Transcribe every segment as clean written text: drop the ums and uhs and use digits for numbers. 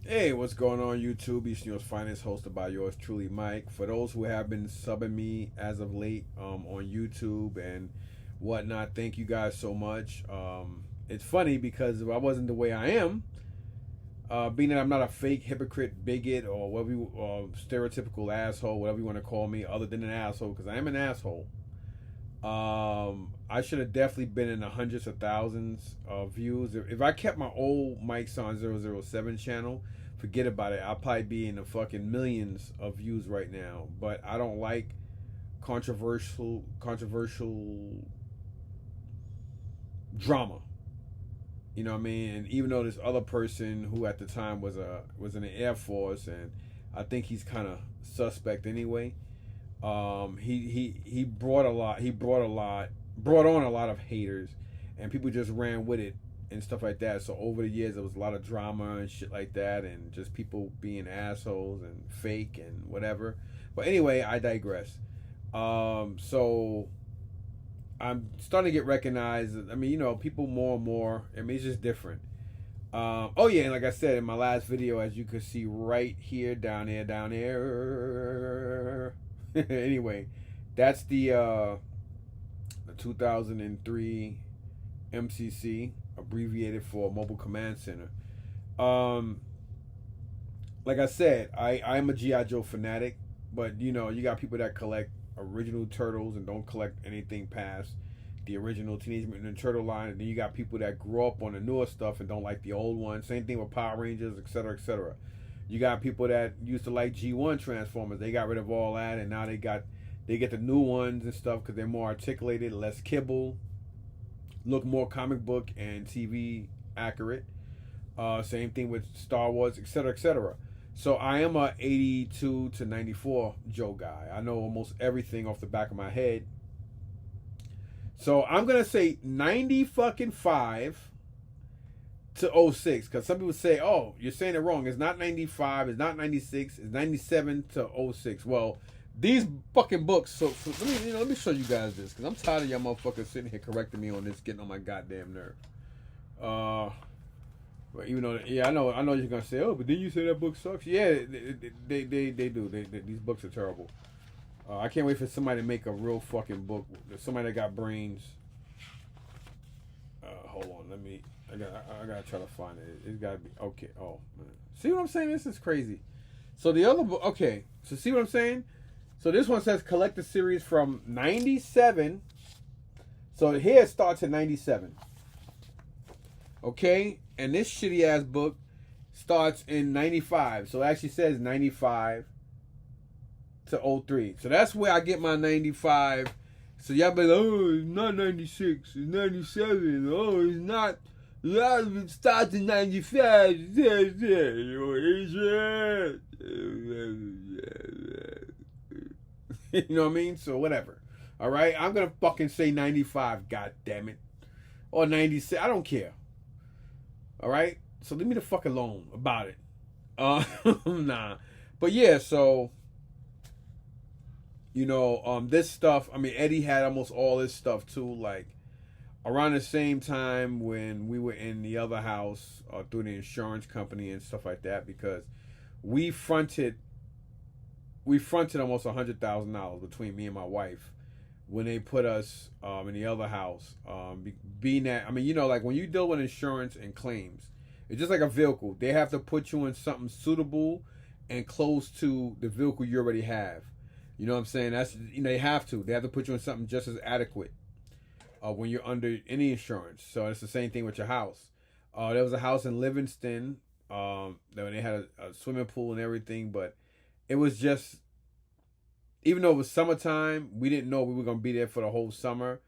Hey, what's going on, YouTube? East New York's finest, hosted by yours truly, Mike. For those who have been subbing me as of late on YouTube and whatnot, thank you guys so much. It's funny because if I wasn't the way I am, being that I'm not a fake hypocrite, bigot, or whatever stereotypical asshole, whatever you want to call me, other than an asshole, because I am an asshole. I should have definitely been in the hundreds of thousands of views. If I kept my old Mike Son 007 channel, forget about it. I'll probably be in the fucking millions of views right now. But I don't like controversial drama. You know what I mean? And even though this other person who at the time was in the Air Force, and I think he's kind of suspect anyway. He brought a lot. Brought on a lot of haters, and people just ran with it and stuff like that. So over the years, there was a lot of drama and shit like that, and just people being assholes and fake and whatever. But anyway, I digress. So I'm starting to get recognized. I mean, people more and more. I mean, it's just different. Oh yeah, and like I said in my last video, as you can see right here, down there. Anyway, that's the 2003 MCC, abbreviated for Mobile Command Center. Um, like I said, I'm a GI Joe fanatic, but you got people that collect original Turtles and don't collect anything past the original Teenage Mutant Ninja Turtle line, and then you got people that grew up on the newer stuff and don't like the old one. Same thing with Power Rangers, etc., etc. You got people that used to like G1 Transformers. They got rid of all that, and now they get the new ones and stuff because they're more articulated, less kibble, look more comic book and TV accurate. Same thing with Star Wars, etc., etc. So I am a 82 to 94 Joe guy. I know almost everything off the back of my head. So I'm gonna say 90 fucking 5 to '06, because some people say, "Oh, you're saying it wrong. It's not 95. It's not 96. It's 97 to '06." Well, these fucking books. So let me show you guys this, because I'm tired of y'all motherfuckers sitting here correcting me on this, getting on my goddamn nerve. Uh, but even though, yeah, I know you're gonna say, "Oh, but then you say that book sucks." Yeah, they do. These books are terrible. I can't wait for somebody to make a real fucking book. Somebody that got brains. Hold on, I gotta try to find it. It's gotta be okay. Oh man, see what I'm saying? This is crazy. So the other book, okay. So see what I'm saying? So this one says collect the series from '97. So here it starts at '97. Okay, and this shitty ass book starts in '95. So it actually says '95 to '03. So that's where I get my '95. So y'all be like, oh, it's not '96, it's '97. Oh, it's not. A lot of it starts in '95. You know what I mean? So whatever. All right, I'm gonna fucking say '95. God damn it, or '96. I don't care. All right. So leave me the fuck alone about it. Nah. But yeah, so this stuff, I mean, Eddie had almost all this stuff too, like around the same time when we were in the other house through the insurance company and stuff like that, because we fronted almost $100,000 between me and my wife when they put us in the other house. Being that, I mean, like when you deal with insurance and claims, it's just like a vehicle. They have to put you in something suitable and close to the vehicle you already have. You know what I'm saying? That's they have to. They have to put you in something just as adequate when you're under any insurance. So it's the same thing with your house. There was a house in Livingston that they had a swimming pool and everything, but it was just, even though it was summertime, we didn't know we were gonna be there for the whole summer,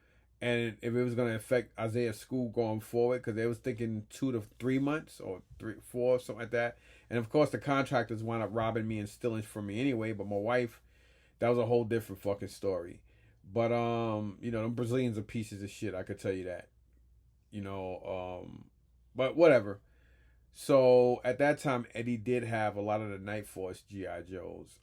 and if it was gonna affect Isaiah's school going forward, because they was thinking 2 to 3 months or 3, 4, something like that. And of course, the contractors wound up robbing me and stealing from me anyway. But my wife, that was a whole different fucking story. But them Brazilians are pieces of shit. I could tell you that. But whatever. So at that time, Eddie did have a lot of the Night Force GI Joes.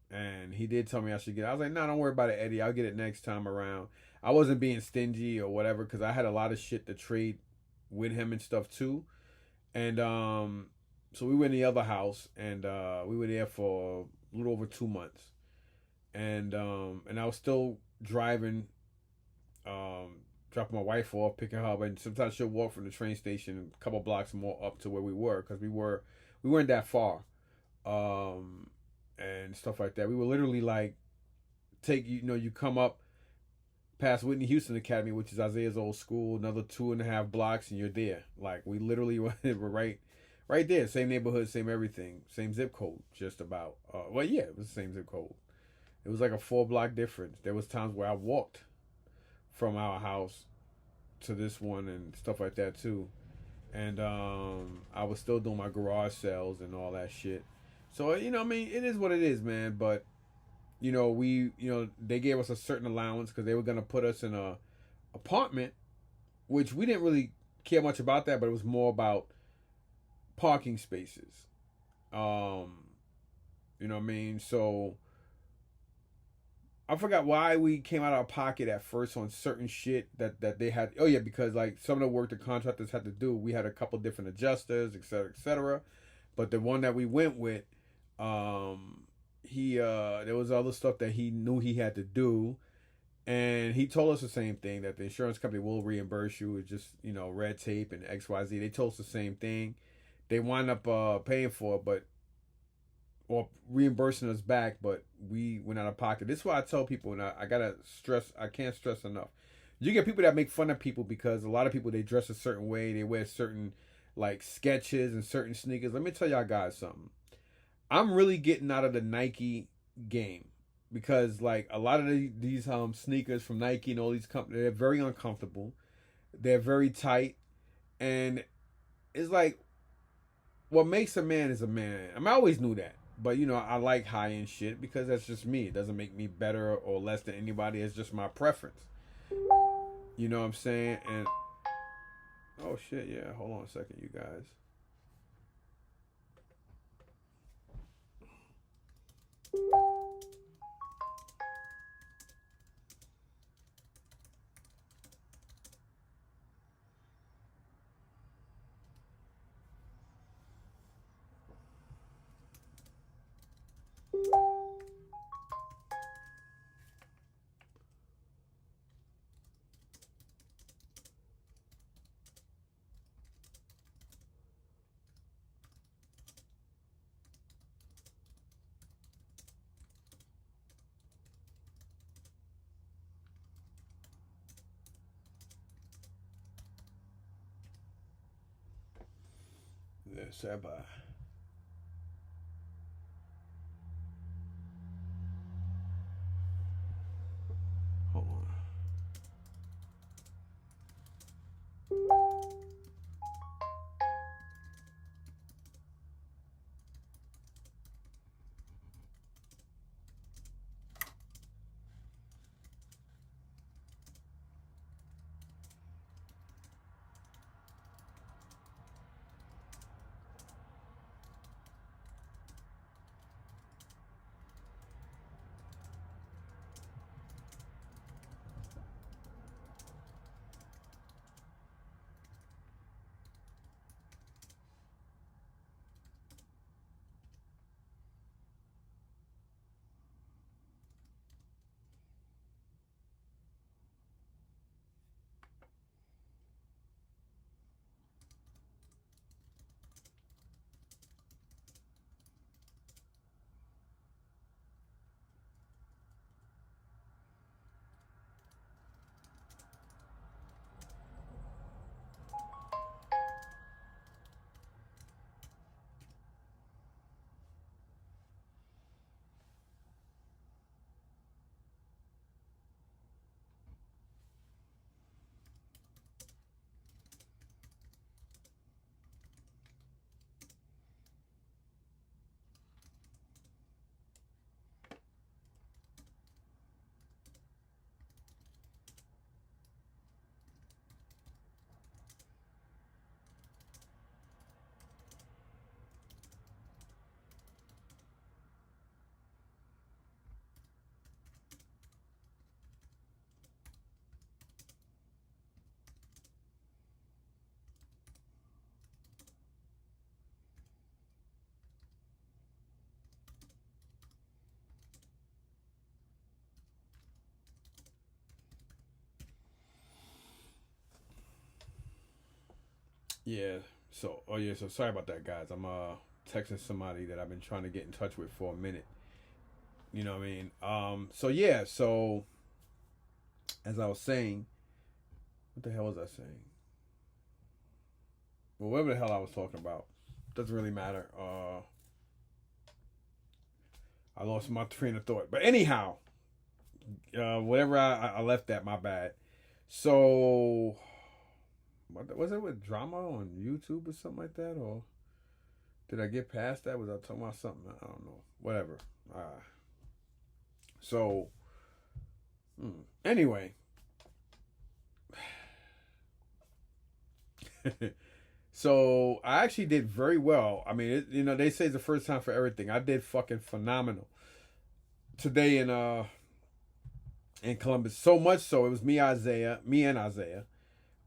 And he did tell me I should get it. I was like, no, don't worry about it, Eddie. I'll get it next time around. I wasn't being stingy or whatever, because I had a lot of shit to trade with him and stuff too. And So we were in the other house, and we were there for a little over 2 months, and I was still driving, dropping my wife off, picking her up, and sometimes she'll walk from the train station a couple blocks more up to where we were because we weren't that far, um, and stuff like that. We were literally like you come up past Whitney Houston Academy, which is Isaiah's old school, another 2.5 blocks, and you're there. Like we literally were right there, same neighborhood, same everything, same zip code, just about. Well, yeah, it was the same zip code. It was like a 4 block difference. There was times where I walked from our house to this one and stuff like that too. And I was still doing my garage sales and all that shit. So I mean, it is what it is, man. But they gave us a certain allowance because they were gonna put us in a apartment, which we didn't really care much about that, but it was more about parking spaces. You know what I mean? So I forgot why we came out of our pocket at first on certain shit that they had. Oh yeah, because like some of the work the contractors had to do, we had a couple different adjusters, et cetera, et cetera. But the one that we went with, he there was other stuff that he knew he had to do, and he told us the same thing, that the insurance company will reimburse you. It's just red tape and XYZ. They told us the same thing. They wind up paying for it, or reimbursing us back, but we went out of pocket. This is why I tell people, and I gotta stress, I can't stress enough. You get people that make fun of people because a lot of people, they dress a certain way, they wear certain like sketches and certain sneakers. Let me tell y'all guys something. I'm really getting out of the Nike game because like a lot of these sneakers from Nike and all these companies, they're very uncomfortable. They're very tight, and it's like what makes a man is a man. I mean, I always knew that. But I like high end shit because that's just me. It doesn't make me better or less than anybody. It's just my preference. You know what I'm saying? And oh shit, yeah. Hold on a second, you guys. Yeah, Sabah. Hold on. Yeah. So, oh yeah. So sorry about that, guys. I'm texting somebody that I've been trying to get in touch with for a minute. You know what I mean? So yeah. So as I was saying, what the hell was I saying? Well, whatever the hell I was talking about, doesn't really matter. I lost my train of thought. But anyhow, whatever I left that, my bad. So, what was it with drama on YouTube or something like that, or did I get past that? Was I talking about something? I don't know. Whatever. So, anyway, so I actually did very well. I mean, they say it's the first time for everything. I did fucking phenomenal today in Columbus. So much so it was me and Isaiah.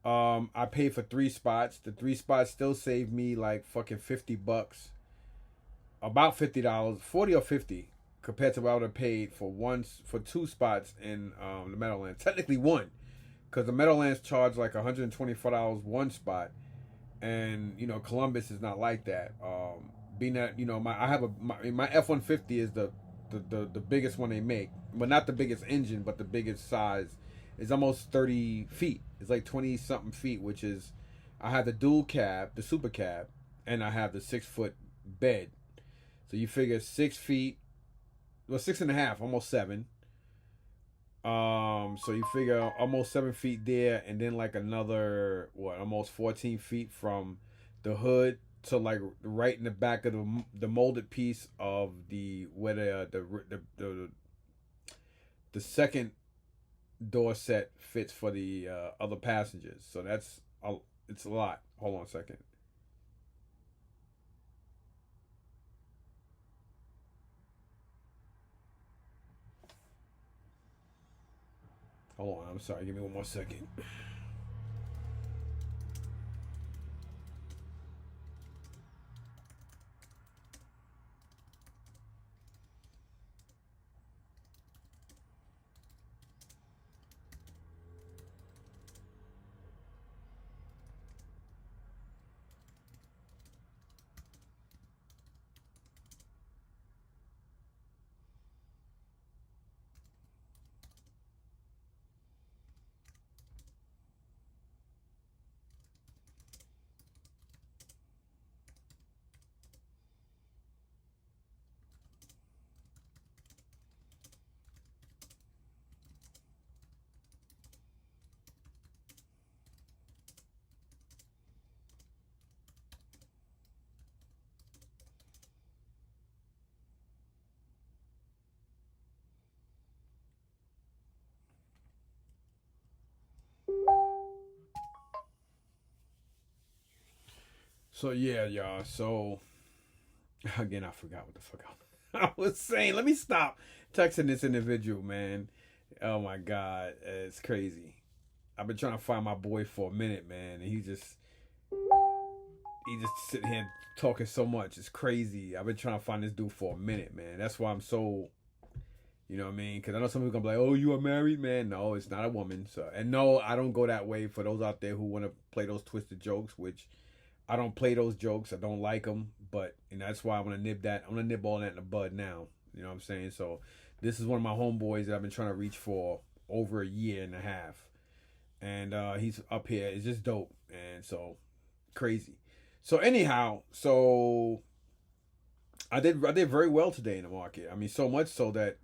I paid for 3 spots. The 3 spots still saved me like fucking $50, about $50, 40 or 50, compared to what I would have paid for 2 spots in the Meadowlands. Technically one, because the Meadowlands charge like $124 one spot, and Columbus is not like that. Being that my F-150 is the biggest one they make, but not the biggest engine, but the biggest size. Is almost 30 feet. It's like 20 something feet, which is, I have the dual cab, the super cab, and I have the 6 foot bed. So you figure 6 feet, well, 6.5, almost 7. So you figure almost 7 feet there, and then like another almost 14 feet from the hood to like right in the back of the molded piece of the where the second door set fits for the other passengers. So it's a lot. Hold on a second. Hold on. I'm sorry. Give me one more second. So yeah, y'all. So again, I forgot what the fuck I was saying. Let me stop texting this individual, man. Oh my god, it's crazy. I've been trying to find my boy for a minute, man, and he just sitting here talking so much. It's crazy. I've been trying to find this dude for a minute, man. That's why I'm so, you know what I mean? Because I know some people gonna be like, "Oh, you are married, man." No, it's not a woman. So, and no, I don't go that way. For those out there who want to play those twisted jokes, which I don't play those jokes. I don't like them, but that's why I want to nib that. I'm gonna nib all that in the bud now. You know what I'm saying? So, this is one of my homeboys that I've been trying to reach for over a year and a half, and he's up here. It's just dope, and so crazy. So anyhow, so I did very well today in the market. I mean, so much so that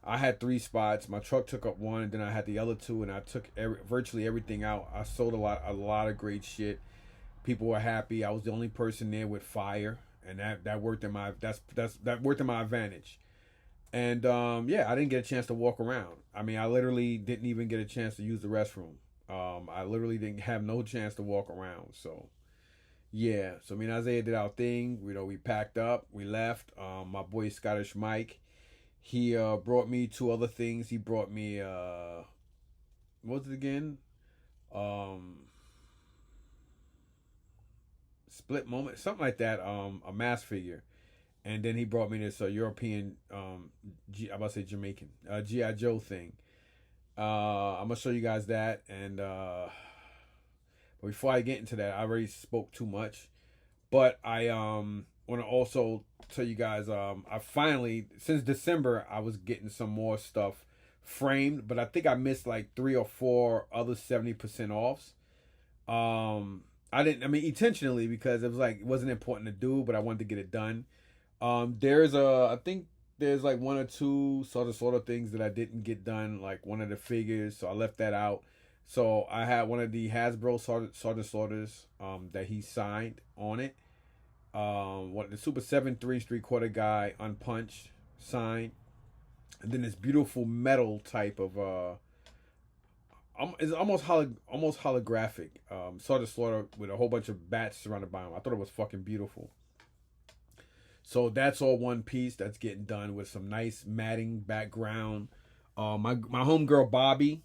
I had 3 spots. My truck took up one, and then I had the other two, and I took virtually everything out. I sold a lot of great shit. People were happy. I was the only person there with fire, and that worked in my that worked in my advantage. And yeah, I didn't get a chance to walk around. I mean, I literally didn't even get a chance to use the restroom. I literally didn't have no chance to walk around. So yeah, so me and Isaiah did our thing. We packed up, we left. My boy Scottish Mike, he brought me 2 other things. He brought me what was it again? Um, Split Moment, something like that. A mask figure, and then he brought me this European I'm about to say Jamaican GI Joe thing. I'm gonna show you guys that, and But before I get into that, I already spoke too much. But I want to also tell you guys, I finally, since December, I was getting some more stuff framed, but I think I missed like 3 or 4 other 70% offs. I didn't, I mean, intentionally, because it was like, it wasn't important to do, but I wanted to get it done. I think there's like 1 or 2 sort of things that I didn't get done, like one of the figures, so I left that out. So I had one of the Hasbro sort of sorters that he signed on it. What the Super 7 3¾ guy unpunched signed, and then this beautiful metal type of it's almost holographic sort of slaughter with a whole bunch of bats surrounded by him. I thought it was fucking beautiful. So that's all one piece that's getting done with some nice matting background. My homegirl Bobby,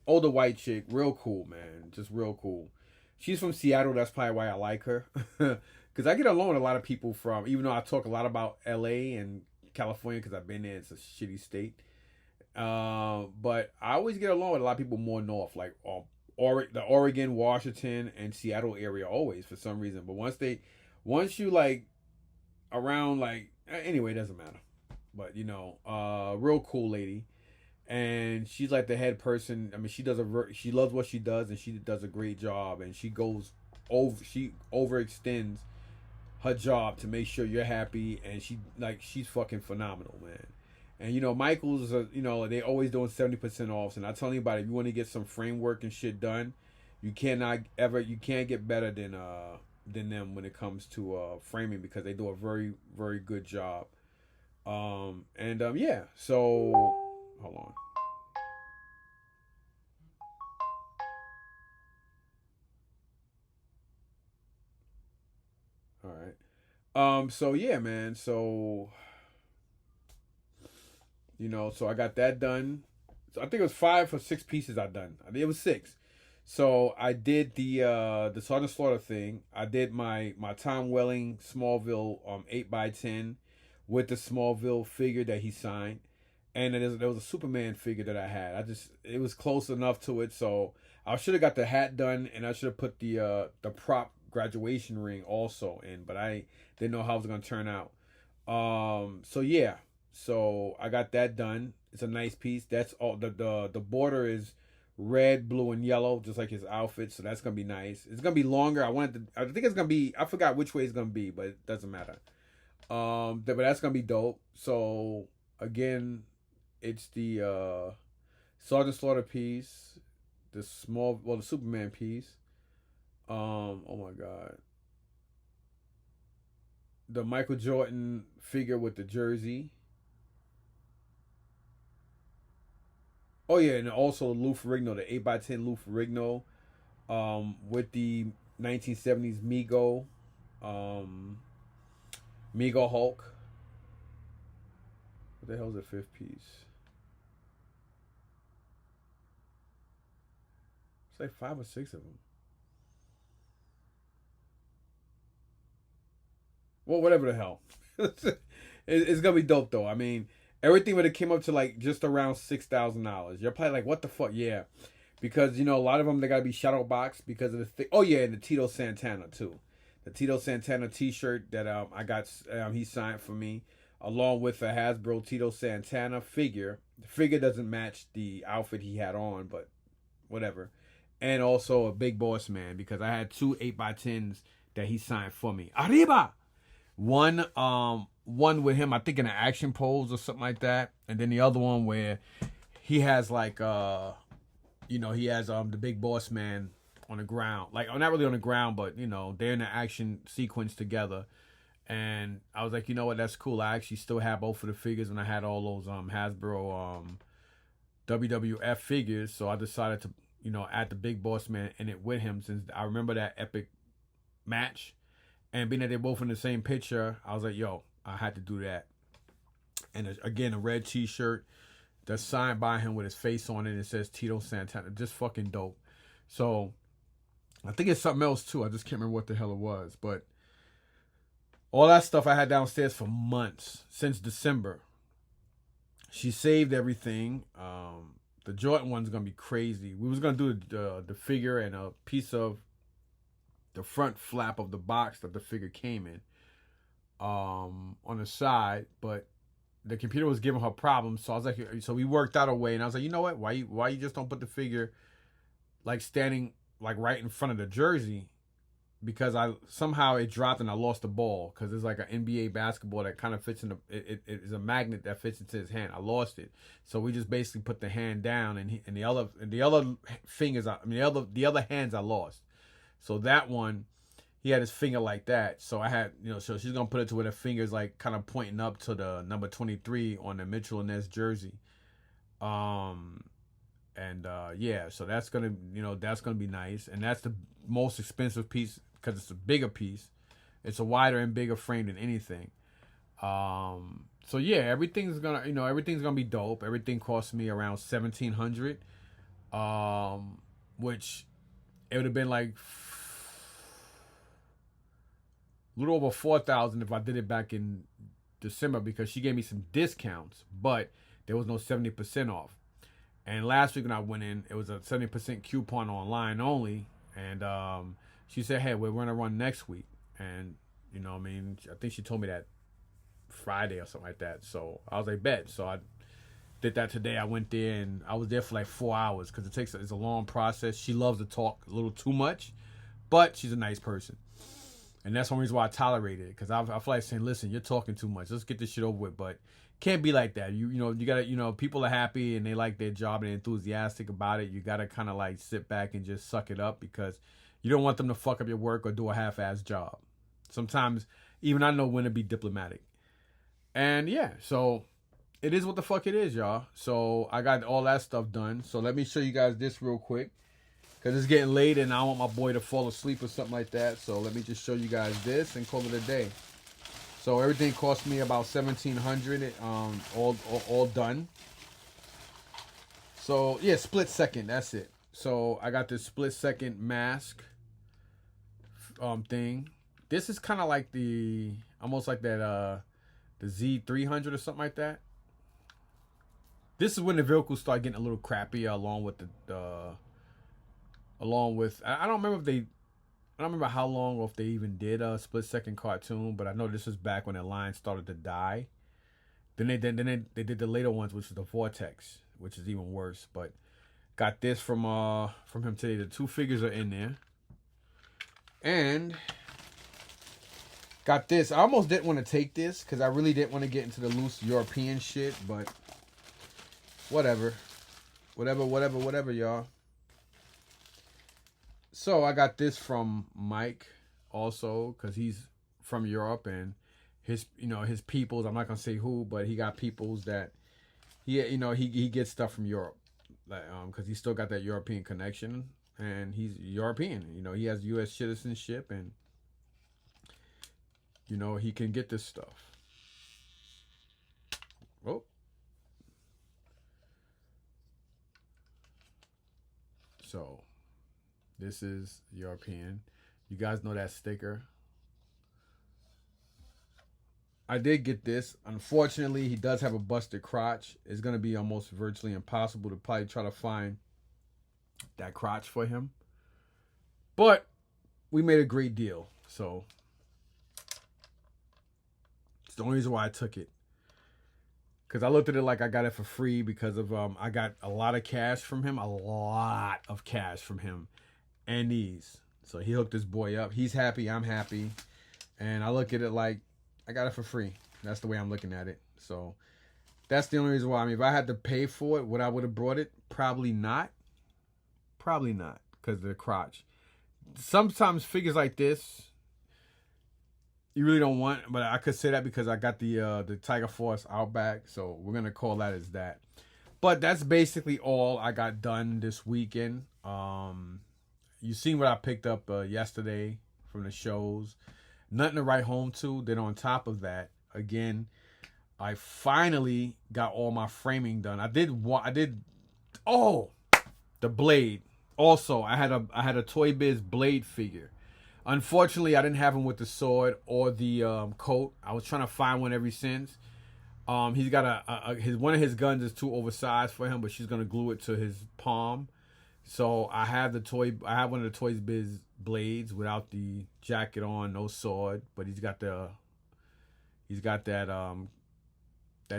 older white chick, real cool, man, just real cool. She's from Seattle. That's probably why I like her, because I get along with a lot of people from. Even though I talk a lot about L.A. and California, because I've been there. It's a shitty state. But I always get along with a lot of people more north, like the Oregon, Washington, and Seattle area. Always for some reason. But once you like around, like, anyway, it doesn't matter. But real cool lady. And she's like the head person. I mean, she loves what she does, and she does a great job. And she overextends her job to make sure you're happy. And she's fucking phenomenal, man. And Michael's, they always doing 70% off. And I tell anybody, if you want to get some framework and shit done, you can't get better than them when it comes to framing, because they do a very, very good job. Yeah. So hold on. All right. So yeah, man. So so I got that done. So I think it was 5 or 6 pieces I done. I think it was 6. So I did the Southern Slaughter thing. I did my Tom Welling Smallville 8x10 with the Smallville figure that he signed. And there was a Superman figure that I had. It was close enough to it, so I should have got the hat done, and I should have put the prop graduation ring also in, but I didn't know how it was gonna turn out. So yeah, so I got that done. It's a nice piece. That's all. The border is red, blue, and yellow, just like his outfit. So that's gonna be nice. It's gonna be longer. I think it's gonna be. I forgot which way it's gonna be, but it doesn't matter. But that's gonna be dope. So again, it's the Sergeant Slaughter piece, the Superman piece. Oh my god, the Michael Jordan figure with the jersey. Oh yeah, and also Lou Ferrigno, the 8x10 Lou Ferrigno, with the 1970s um, Mego Hulk. What the hell's the 5th piece? It's like 5 or 6 of them. Well, whatever the hell. It's gonna be dope though. I mean, everything would have came up to like just around $6,000. You're probably like, what the fuck? Yeah, because a lot of them they gotta be shadow box because of the thing. Oh yeah, and the Tito Santana too. The Tito Santana T-shirt that I got, he signed for me, along with a Hasbro Tito Santana figure. The figure doesn't match the outfit he had on, but whatever. And also a Big Boss Man, because I had 2 8x10s that he signed for me. Arriba! One with him, I think in an action pose or something like that, and then the other one where he has like he has the Big Boss Man on the ground, like not really on the ground, but they're in an action sequence together. And I was like, you know what, that's cool. I actually still have both of the figures, and I had all those Hasbro WWF figures, so I decided to add the Big Boss Man in it with him, since I remember that epic match. And being that they're both in the same picture, I was like, yo, I had to do that. And again, a red T-shirt that's signed by him with his face on it. It says Tito Santana. Just fucking dope. So I think it's something else too. I just can't remember what the hell it was. But all that stuff I had downstairs for months, since December. She saved everything. The Jordan one's going to be crazy. We was going to do the figure and a piece of the front flap of the box that the figure came in on the side, but the computer was giving her problems. So I was like, so we worked out a way, and I was like, you know what? Why you just don't put the figure like standing like right in front of the jersey? Because I somehow it dropped and I lost the ball because it's like an NBA basketball that kind of fits in it is a magnet that fits into his hand. I lost it, so we just basically put the hand down and the other fingers. I mean the other hands I lost. So that one, he had his finger like that. So I had so she's gonna put it to where the finger's like kind of pointing up to the number 23 on the Mitchell and Ness jersey. Yeah, so that's gonna be nice, and that's the most expensive piece because it's a bigger piece. It's a wider and bigger frame than anything. So yeah, everything's gonna be dope. Everything cost me around $1,700, which it would have been like a little over $4,000 if I did it back in December because she gave me some discounts, but there was no 70% off. And last week when I went in, it was a 70% coupon online only. And she said, hey, we're going to run next week. And, I think she told me that Friday or something like that. So I was like, bet. So I did that today. I went there and I was there for like 4 hours because it's a long process. She loves to talk a little too much, but she's a nice person. And that's one reason why I tolerate it because I feel like saying, listen, you're talking too much. Let's get this shit over with. But can't be like that. You gotta, people are happy and they like their job and they're enthusiastic about it. You gotta kind of like sit back and just suck it up because you don't want them to fuck up your work or do a half-ass job. Sometimes even I know when to be diplomatic. And yeah, so it is what the fuck it is, y'all. So I got all that stuff done. So let me show you guys this real quick because it's getting late and I don't want my boy to fall asleep or something like that. So let me just show you guys this and call it a day. So everything cost me about $1,700, all done. So yeah, split second, that's it. So I got this split second mask thing. This is kind of like almost like that the Z300 or something like that. This is when the vehicles start getting a little crappy, along with I don't remember how long or if they even did a split second cartoon, but I know this is back when the line started to die. Then they did the later ones, which is the Vortex, which is even worse. But got this from him today. The two figures are in there, and got this. I almost didn't want to take this because I really didn't want to get into the loose European shit, but whatever, y'all. So I got this from Mike also because he's from Europe and his peoples. I'm not gonna say who, but he got peoples that he gets stuff from Europe, like because he still got that European connection and he's European. He has U.S. citizenship and he can get this stuff. Oh. So. This is European. You guys know that sticker. I did get this. Unfortunately, he does have a busted crotch. It's going to be almost virtually impossible to probably try to find that crotch for him. But we made a great deal. So it's the only reason why I took it. Because I looked at it like I got it for free because of I got a lot of cash from him. And these. So he hooked this boy up. He's happy. I'm happy. And I look at it like I got it for free. That's the way I'm looking at it. So that's the only reason why. I mean, if I had to pay for it, would I would have brought it? Probably not. Probably not. Because of the crotch. Sometimes figures like this, you really don't want. But I could say that because I got the Tiger Force Outback. So we're going to call that as that. But that's basically all I got done this weekend. You seen what I picked up yesterday from the shows. Nothing to write home to. Then on top of that, again, I finally got all my framing done. The blade. Also, I had a Toy Biz blade figure. Unfortunately, I didn't have him with the sword or the coat. I was trying to find one ever since. He's got one of his guns is too oversized for him, but she's gonna glue it to his palm. So I have the toy. I have one of the Toys Biz blades without the jacket on, no sword, but he's got that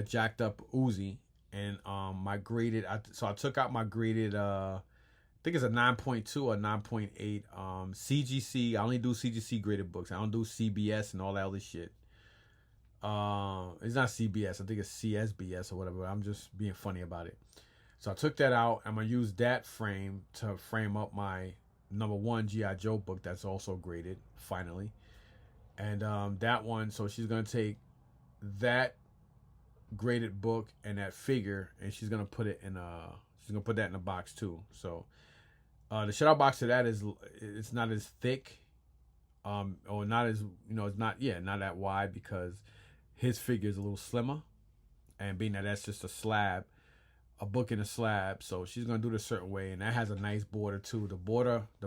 jacked up Uzi, and my graded. So I took out my graded. I think it's a 9.2 or 9.8 CGC. I only do CGC graded books. I don't do CBS and all that other shit. It's not CBS. I think it's CSBS or whatever. I'm just being funny about it. So I took that out. I'm gonna use that frame to frame up my #1 GI Joe book that's also graded finally, and that one. So she's gonna take that graded book and that figure, and she's gonna put it in a. She's gonna put that in a box too. So the shutout box to that is it's not as thick, or not as it's not that wide because his figure is a little slimmer, and being that that's just a book in a slab, so she's gonna do it a certain way, and that has a nice border too. The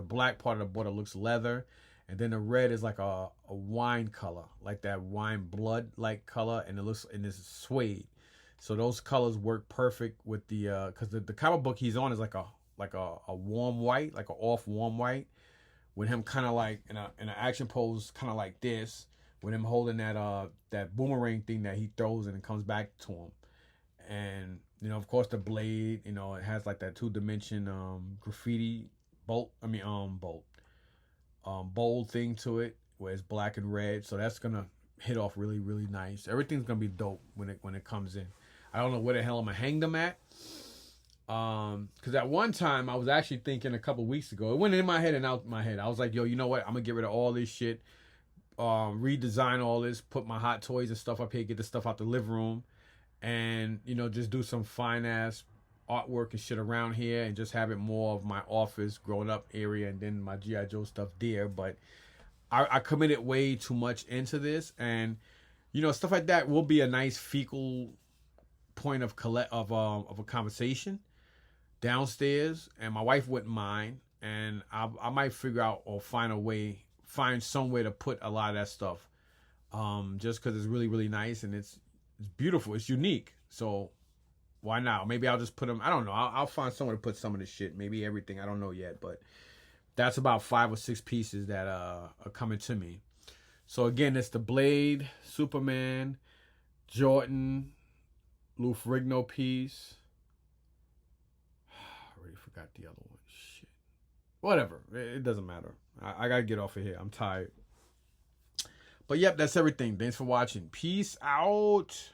black part of the border looks leather, and then the red is like a wine color, like that wine blood like color, and it's suede. So those colors work perfect with the because the comic book he's on is like a warm white, like a off warm white, with him kind of like in an action pose, kind of like this, with him holding that boomerang thing that he throws and it comes back to him, and of course the blade, it has like that 2-dimension graffiti bolt bold thing to it, where it's black and red, so that's gonna hit off really, really nice. Everything's gonna be dope when it comes in. I don't know where the hell I'm gonna hang them at. Because at one time I was actually thinking a couple weeks ago, it went in my head and out my head. I was like, yo, you know what? I'm gonna get rid of all this shit, redesign all this, put my Hot Toys and stuff up here, get the stuff out the living room, and just do some fine ass artwork and shit around here, and just have it more of my office, growing up area, and then my GI Joe stuff there. But I committed way too much into this, and stuff like that will be a nice fecal point of a conversation downstairs, and my wife wouldn't mind, and I might figure out or find some way to put a lot of that stuff, just because it's really, really nice, and it's beautiful, it's unique, so why not? Maybe I'll just put them, I don't know, I'll find somewhere to put some of this shit, maybe everything, I don't know yet, but that's about 5 or 6 pieces that are coming to me. So again, it's the Blade, Superman, Jordan, Lou Ferrigno piece. I already forgot the other one. Shit. Whatever. It doesn't matter. I gotta get off of here. I'm tired. But yep, that's everything. Thanks for watching. Peace out.